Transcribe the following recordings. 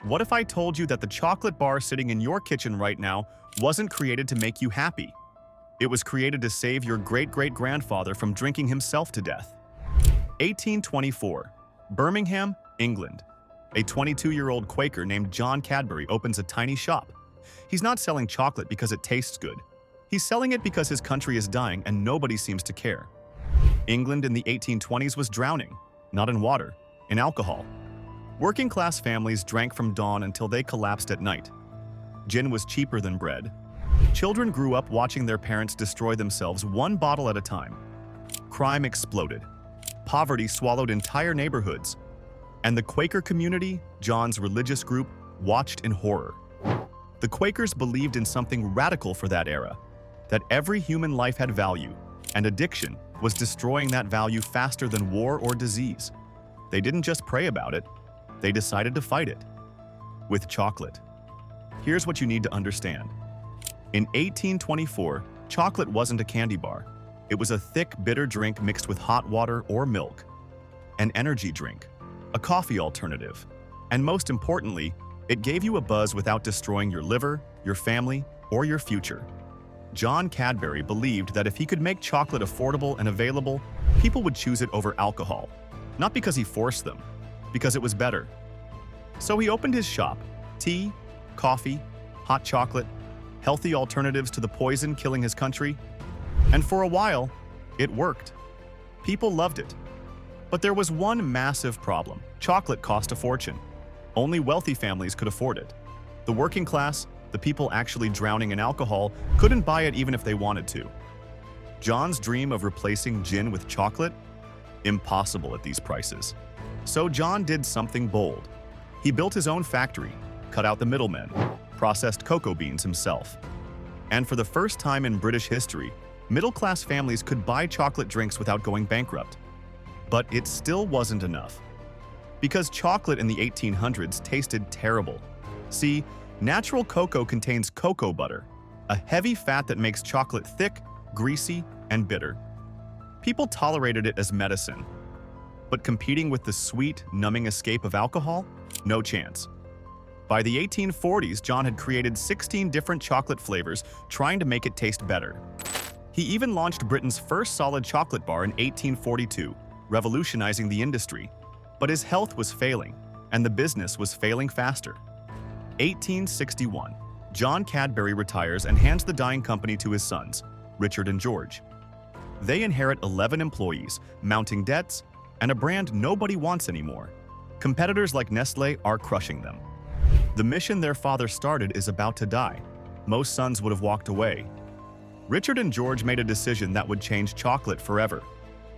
What if I told you that the chocolate bar sitting in your kitchen right now wasn't created to make you happy? It was created to save your great-great-grandfather from drinking himself to death. 1824, Birmingham, England. A 22-year-old Quaker named John Cadbury opens a tiny shop. He's not selling chocolate because it tastes good. He's selling it because his country is dying and nobody seems to care. England in the 1820s was drowning, not in water, in alcohol. Working-class families drank from dawn until they collapsed at night. Gin was cheaper than bread. Children grew up watching their parents destroy themselves one bottle at a time. Crime exploded. Poverty swallowed entire neighborhoods. And the Quaker community, John's religious group, watched in horror. The Quakers believed in something radical for that era, that every human life had value, and addiction was destroying that value faster than war or disease. They didn't just pray about it, they decided to fight it. With chocolate. Here's what you need to understand. In 1824, chocolate wasn't a candy bar. It was a thick, bitter drink mixed with hot water or milk. An energy drink. A coffee alternative. And most importantly, it gave you a buzz without destroying your liver, your family, or your future. John Cadbury believed that if he could make chocolate affordable and available, people would choose it over alcohol. Not because he forced them, because it was better. So he opened his shop. Tea, coffee, hot chocolate, healthy alternatives to the poison killing his country. And for a while, it worked. People loved it. But there was one massive problem. Chocolate cost a fortune. Only wealthy families could afford it. The working class, the people actually drowning in alcohol, couldn't buy it even if they wanted to. John's dream of replacing gin with chocolate? Impossible at these prices. So John did something bold. He built his own factory, cut out the middlemen, processed cocoa beans himself. And for the first time in British history, middle-class families could buy chocolate drinks without going bankrupt. But it still wasn't enough. Because chocolate in the 1800s tasted terrible. See, natural cocoa contains cocoa butter, a heavy fat that makes chocolate thick, greasy, and bitter. People tolerated it as medicine. But competing with the sweet, numbing escape of alcohol? No chance. By the 1840s, John had created 16 different chocolate flavors, trying to make it taste better. He even launched Britain's first solid chocolate bar in 1842, revolutionizing the industry. But his health was failing, and the business was failing faster. 1861. John Cadbury retires and hands the dying company to his sons, Richard and George. They inherit 11 employees, mounting debts, and a brand nobody wants anymore. Competitors like Nestlé are crushing them. The mission their father started is about to die. Most sons would have walked away. Richard and George made a decision that would change chocolate forever.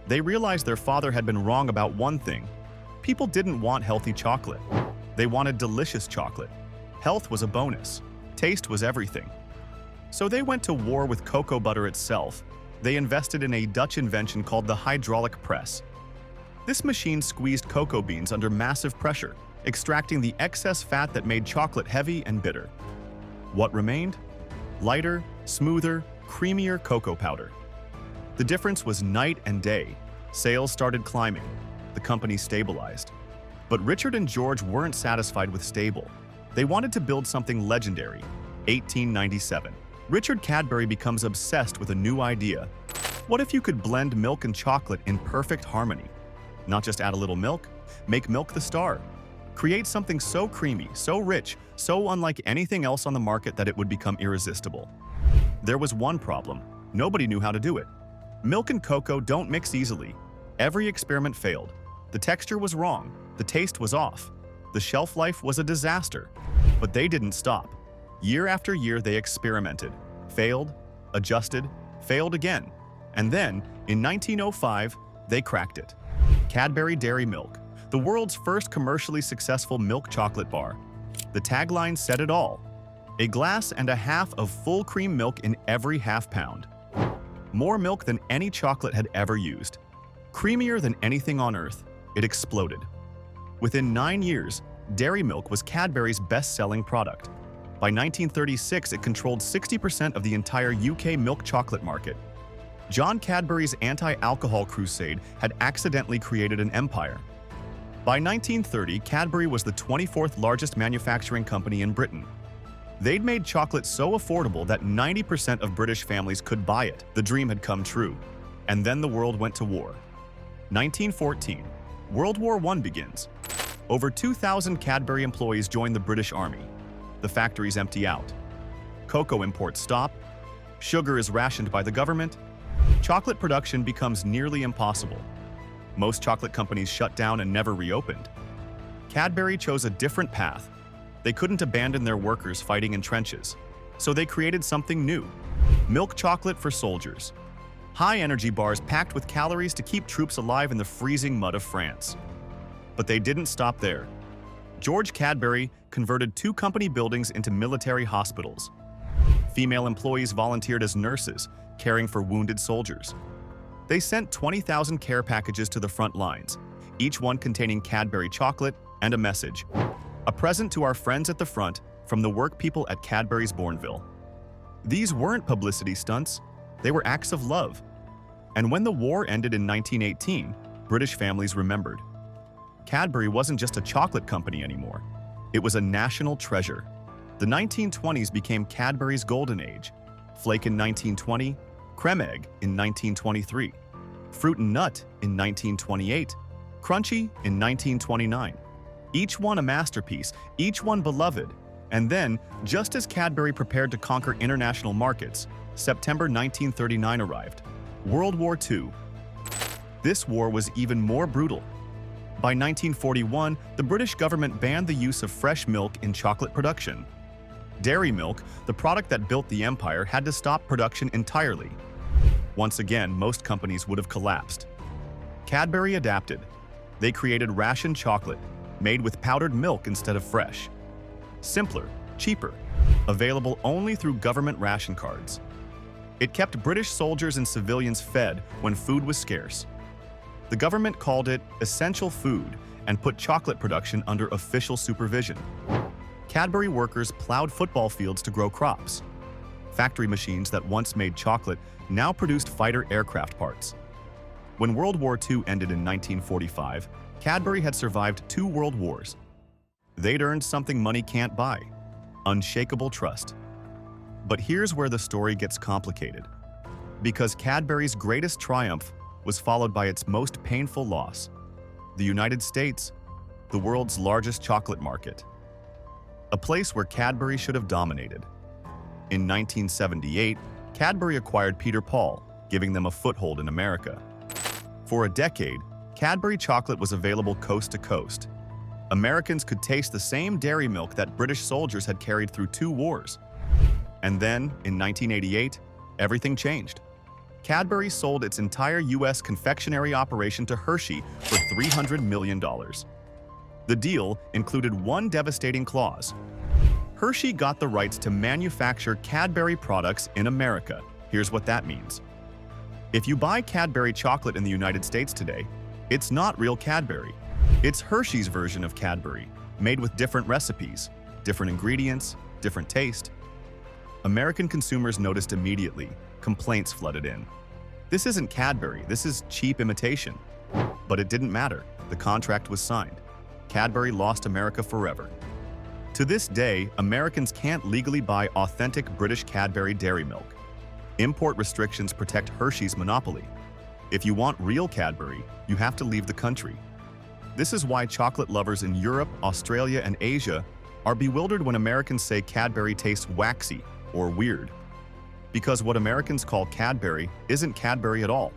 They realized their father had been wrong about one thing. People didn't want healthy chocolate. They wanted delicious chocolate. Health was a bonus. Taste was everything. So they went to war with cocoa butter itself. They invested in a Dutch invention called the hydraulic press. This machine squeezed cocoa beans under massive pressure, extracting the excess fat that made chocolate heavy and bitter. What remained? Lighter, smoother, creamier cocoa powder. The difference was night and day. Sales started climbing. The company stabilized. But Richard and George weren't satisfied with stable. They wanted to build something legendary. 1897. Richard Cadbury becomes obsessed with a new idea. What if you could blend milk and chocolate in perfect harmony? Not just add a little milk, make milk the star. Create something so creamy, so rich, so unlike anything else on the market that it would become irresistible. There was one problem. Nobody knew how to do it. Milk and cocoa don't mix easily. Every experiment failed. The texture was wrong. The taste was off. The shelf life was a disaster. But they didn't stop. Year after year they experimented, failed, adjusted, failed again. And then, in 1905, they cracked it. Cadbury Dairy Milk, the world's first commercially successful milk chocolate bar. The tagline said it all. A glass and a half of full cream milk in every half pound. More milk than any chocolate had ever used. Creamier than anything on earth, it exploded. Within 9 years, dairy milk was Cadbury's best-selling product. By 1936, it controlled 60% of the entire UK milk chocolate market. John Cadbury's anti-alcohol crusade had accidentally created an empire. By 1930, Cadbury was the 24th largest manufacturing company in Britain. They'd made chocolate so affordable that 90% of British families could buy it. The dream had come true. And then the world went to war. 1914. World War I begins. Over 2,000 Cadbury employees join the British Army. The factories empty out. Cocoa imports stop. Sugar is rationed by the government. Chocolate production becomes nearly impossible. Most chocolate companies shut down and never reopened. Cadbury chose a different path. They couldn't abandon their workers fighting in trenches, so they created something new: milk chocolate for soldiers. High-energy bars packed with calories to keep troops alive in the freezing mud of France. But they didn't stop there. George Cadbury converted 2 company buildings into military hospitals. Female employees volunteered as nurses, caring for wounded soldiers. They sent 20,000 care packages to the front lines, each one containing Cadbury chocolate and a message: a present to our friends at the front from the work people at Cadbury's Bourneville. These weren't publicity stunts, they were acts of love. And when the war ended in 1918, British families remembered. Cadbury wasn't just a chocolate company anymore. It was a national treasure. The 1920s became Cadbury's golden age. Flake in 1920, Creme Egg in 1923, Fruit and Nut in 1928, Crunchy in 1929. Each one a masterpiece, each one beloved. And then, just as Cadbury prepared to conquer international markets, September 1939 arrived. World War II. This war was even more brutal. By 1941, the British government banned the use of fresh milk in chocolate production. Dairy milk, the product that built the empire, had to stop production entirely. Once again, most companies would have collapsed. Cadbury adapted. They created ration chocolate, made with powdered milk instead of fresh. Simpler, cheaper, available only through government ration cards. It kept British soldiers and civilians fed when food was scarce. The government called it essential food and put chocolate production under official supervision. Cadbury workers plowed football fields to grow crops. Factory machines that once made chocolate now produced fighter aircraft parts. When World War II ended in 1945, Cadbury had survived 2 world wars. They'd earned something money can't buy: unshakable trust. But here's where the story gets complicated. Because Cadbury's greatest triumph was followed by its most painful loss: the United States, the world's largest chocolate market. A place where Cadbury should have dominated. In 1978, Cadbury acquired Peter Paul, giving them a foothold in America. For a decade, Cadbury chocolate was available coast to coast. Americans could taste the same dairy milk that British soldiers had carried through 2 wars. And then, in 1988, everything changed. Cadbury sold its entire U.S. confectionery operation to Hershey for $300 million. The deal included one devastating clause. Hershey got the rights to manufacture Cadbury products in America. Here's what that means. If you buy Cadbury chocolate in the United States today, it's not real Cadbury. It's Hershey's version of Cadbury, made with different recipes, different ingredients, different taste. American consumers noticed immediately. Complaints flooded in. This isn't Cadbury, this is cheap imitation. But it didn't matter. The contract was signed. Cadbury lost America forever. To this day, Americans can't legally buy authentic British Cadbury dairy milk. Import restrictions protect Hershey's monopoly. If you want real Cadbury, you have to leave the country. This is why chocolate lovers in Europe, Australia, and Asia are bewildered when Americans say Cadbury tastes waxy or weird. Because what Americans call Cadbury isn't Cadbury at all.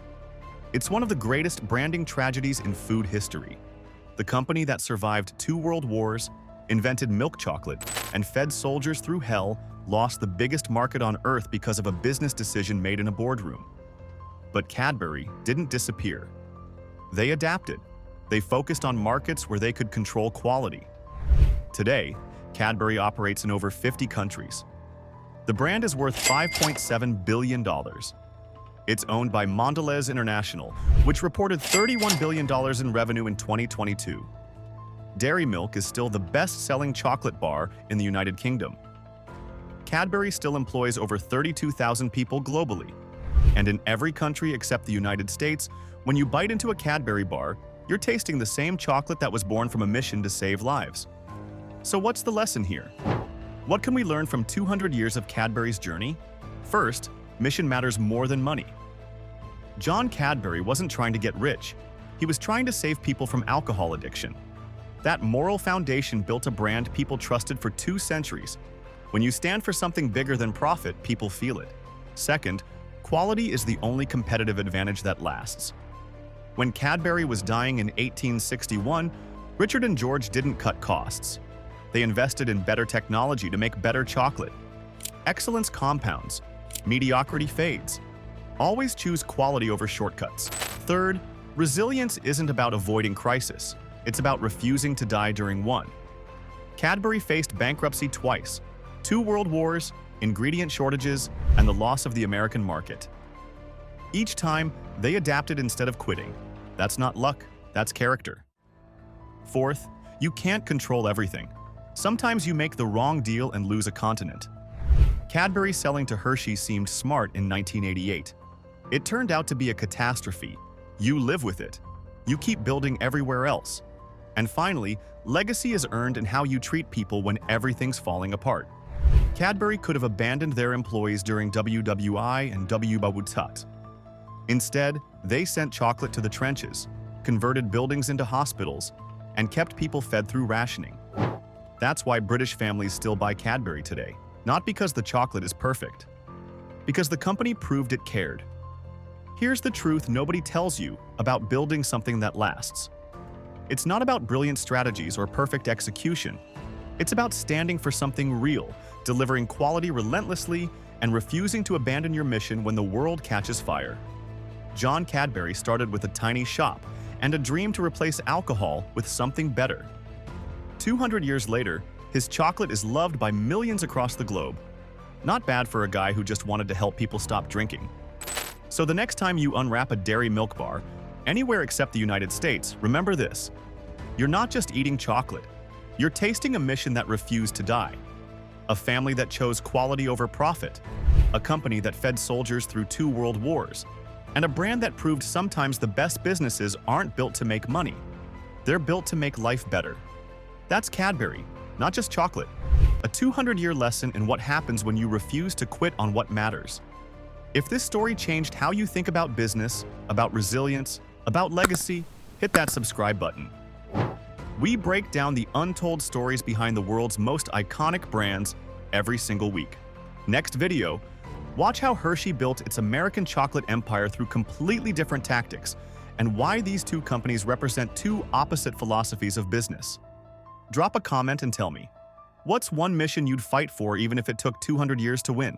It's one of the greatest branding tragedies in food history. The company that survived 2 world wars, invented milk chocolate, and fed soldiers through hell lost the biggest market on earth because of a business decision made in a boardroom. But Cadbury didn't disappear. They adapted. They focused on markets where they could control quality. Today, Cadbury operates in over 50 countries. The brand is worth $5.7 billion. It's owned by Mondelez International, which reported $31 billion in revenue in 2022. Dairy milk is still the best-selling chocolate bar in the United Kingdom. Cadbury still employs over 32,000 people globally. And in every country except the United States, when you bite into a Cadbury bar, You're tasting the same chocolate that was born from a mission to save lives. So what's the lesson here? What can we learn from 200 years of Cadbury's journey? First, mission matters more than money. John Cadbury wasn't trying to get rich. He was trying to save people from alcohol addiction. That moral foundation built a brand people trusted for 2 centuries. When you stand for something bigger than profit, people feel it. Second, quality is the only competitive advantage that lasts. When Cadbury was dying in 1861, Richard and George didn't cut costs. They invested in better technology to make better chocolate. Excellence compounds. Mediocrity fades. Always choose quality over shortcuts. Third, resilience isn't about avoiding crisis. It's about refusing to die during one. Cadbury faced bankruptcy twice: 2 world wars, ingredient shortages, and the loss of the American market. Each time, they adapted instead of quitting. That's not luck, that's character. Fourth, you can't control everything. Sometimes you make the wrong deal and lose a continent. Cadbury selling to Hershey seemed smart in 1988. It turned out to be a catastrophe. You live with it. You keep building everywhere else. And finally, legacy is earned in how you treat people when everything's falling apart. Cadbury could have abandoned their employees during WWI and WWTUT. Instead, they sent chocolate to the trenches, converted buildings into hospitals, and kept people fed through rationing. That's why British families still buy Cadbury today. Not because the chocolate is perfect, because the company proved it cared. Here's the truth nobody tells you about building something that lasts. It's not about brilliant strategies or perfect execution. It's about standing for something real, delivering quality relentlessly, and refusing to abandon your mission when the world catches fire. John Cadbury started with a tiny shop and a dream to replace alcohol with something better. 200 years later, his chocolate is loved by millions across the globe. Not bad for a guy who just wanted to help people stop drinking. So the next time you unwrap a dairy milk bar, anywhere except the United States, remember this: you're not just eating chocolate. You're tasting a mission that refused to die. A family that chose quality over profit. A company that fed soldiers through 2 world wars. And a brand that proved sometimes the best businesses aren't built to make money. They're built to make life better. That's Cadbury, not just chocolate. A 200-year lesson in what happens when you refuse to quit on what matters. If this story changed how you think about business, about resilience, about legacy, hit that subscribe button. We break down the untold stories behind the world's most iconic brands every single week. Next video, watch how Hershey built its American chocolate empire through completely different tactics, and why these 2 companies represent 2 opposite philosophies of business. Drop a comment and tell me, what's one mission you'd fight for even if it took 200 years to win?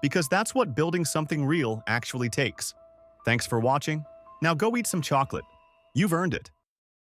Because that's what building something real actually takes. Thanks for watching. Now go eat some chocolate. You've earned it.